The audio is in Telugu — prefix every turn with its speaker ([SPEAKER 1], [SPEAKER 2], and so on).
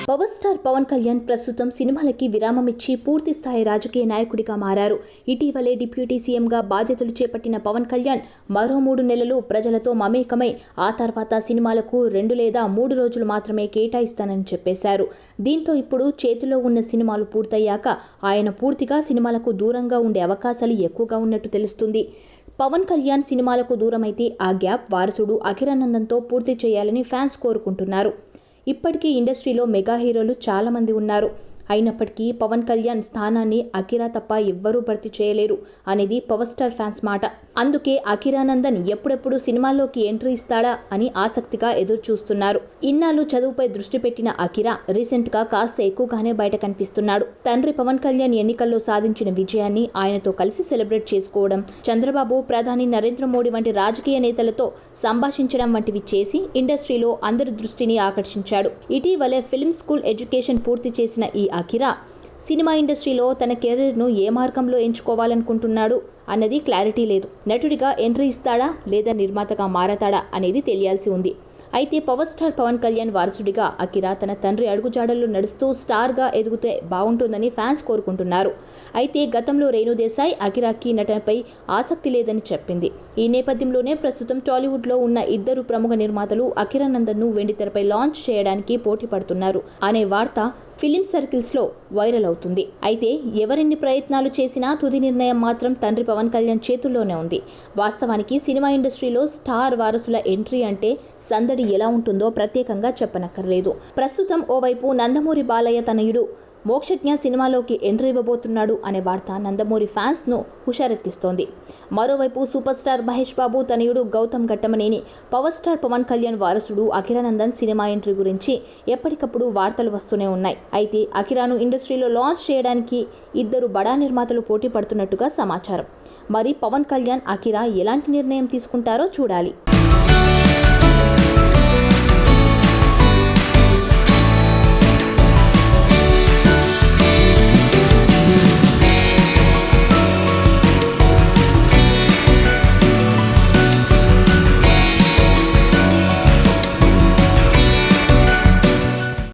[SPEAKER 1] పవర్ స్టార్ పవన్ కళ్యాణ్ ప్రస్తుతం సినిమాలకి విరామం ఇచ్చి పూర్తి స్థాయి రాజకీయ నాయకుడిగా మారారు. ఇటీవలే డిప్యూటీ సీఎంగా బాధ్యతలు చేపట్టిన పవన్ కళ్యాణ్ మరో 3 నెలలు ప్రజలతో మమేకమై ఆ తర్వాత సినిమాలకు 2 లేదా 3 రోజులు మాత్రమే కేటాయిస్తానని చెప్పేశారు. దీంతో ఇప్పుడు చేతిలో ఉన్న సినిమాలు పూర్తయ్యాక ఆయన పూర్తిగా సినిమాలకు దూరంగా ఉండే అవకాశాలు ఎక్కువగా ఉన్నట్టు తెలుస్తుంది. పవన్ కళ్యాణ్ సినిమాలకు దూరమైతే ఆ గ్యాప్ వారసుడు అఖిరానందన్తో పూర్తి చేయాలని ఫ్యాన్స్ కోరుకుంటున్నారు. ఇప్పటికీ ఇండస్ట్రీలో మెగా హీరోలు చాలా మంది ఉన్నారు. అయినప్పటికీ పవన్ కళ్యాణ్ స్థానాన్ని అఖిరా తప్ప ఎవ్వరూ భర్తీ చేయలేరు అనేది పవర్ స్టార్ ఫ్యాన్స్ మాట. అందుకే అఖిరానందన్ ఎప్పుడెప్పుడు సినిమాల్లోకి ఎంట్రీ ఇస్తాడా అని ఆసక్తిగా ఎదురు చూస్తున్నారు. ఇన్నాళ్ళు చదువుపై దృష్టి పెట్టిన అఖిరా రీసెంట్ గా కాస్త ఎక్కువగానే బయట కనిపిస్తున్నాడు. తండ్రి పవన్ కళ్యాణ్ ఎన్నికల్లో సాధించిన విజయాన్ని ఆయనతో కలిసి సెలబ్రేట్ చేసుకోవడం, చంద్రబాబు, ప్రధాని నరేంద్ర మోడీ వంటి రాజకీయ నేతలతో సంభాషించడం వంటివి చేసి ఇండస్ట్రీలో అందరి దృష్టిని ఆకర్షించాడు. ఇటీవలే ఫిల్మ్ స్కూల్ ఎడ్యుకేషన్ పూర్తి చేసిన ఈ అఖిరా సినిమా ఇండస్ట్రీలో తన కెరీర్ను ఏ మార్గంలో ఎంచుకోవాలనుకుంటున్నాడు అన్నది క్లారిటీ లేదు. నటుడిగా ఎంట్రీ ఇస్తాడా లేదా నిర్మాతగా మారతాడా అనేది తెలియాల్సి ఉంది. అయితే పవర్ స్టార్ పవన్ కళ్యాణ్ వారసుడిగా అఖిరా తన తండ్రి అడుగుజాడల్లో నడుస్తూ స్టార్గా ఎదిగితే బాగుంటుందని ఫ్యాన్స్ కోరుకుంటున్నారు. అయితే గతంలో రేణు దేశాయ్ అఖిరాకి నటనపై ఆసక్తి లేదని చెప్పింది. ఈ నేపథ్యంలోనే ప్రస్తుతం టాలీవుడ్లో ఉన్న ఇద్దరు ప్రముఖ నిర్మాతలు అఖిరానందన్ను వెండితెరపై లాంచ్ చేయడానికి పోటీ పడుతున్నారు అనే వార్త ఫిలిం సర్కిల్స్లో వైరల్ అవుతుంది. అయితే ఎవరెన్ని ప్రయత్నాలు చేసినా తుది నిర్ణయం మాత్రం తండ్రి పవన్ కళ్యాణ్ చేతుల్లోనే ఉంది. వాస్తవానికి సినిమా ఇండస్ట్రీలో స్టార్ వారసుల ఎంట్రీ అంటే సందడి ఎలా ఉంటుందో ప్రత్యేకంగా చెప్పనక్కర్లేదు. ప్రస్తుతం ఓవైపు నందమూరి బాలయ్య తనయుడు మోక్షజ్ఞ సినిమాలోకి ఎంట్రీ ఇవ్వబోతున్నాడు అనే వార్త నందమూరి ఫ్యాన్స్ను హుషారెత్తిస్తోంది. మరోవైపు సూపర్ స్టార్ మహేష్ బాబు తనయుడు గౌతమ్ ఘట్టమనేని పవర్ స్టార్ పవన్ కళ్యాణ్ వారసుడు అఖిరానందన్ సినిమా ఎంట్రీ గురించి ఎప్పటికప్పుడు వార్తలు వస్తూనే ఉన్నాయి. అయితే అఖిరాను ఇండస్ట్రీలో లాంచ్ చేయడానికి ఇద్దరు బడా నిర్మాతలు పోటీ పడుతున్నట్టుగా సమాచారం. మరి పవన్ కళ్యాణ్, అఖిరా ఎలాంటి నిర్ణయం తీసుకుంటారో చూడాలి.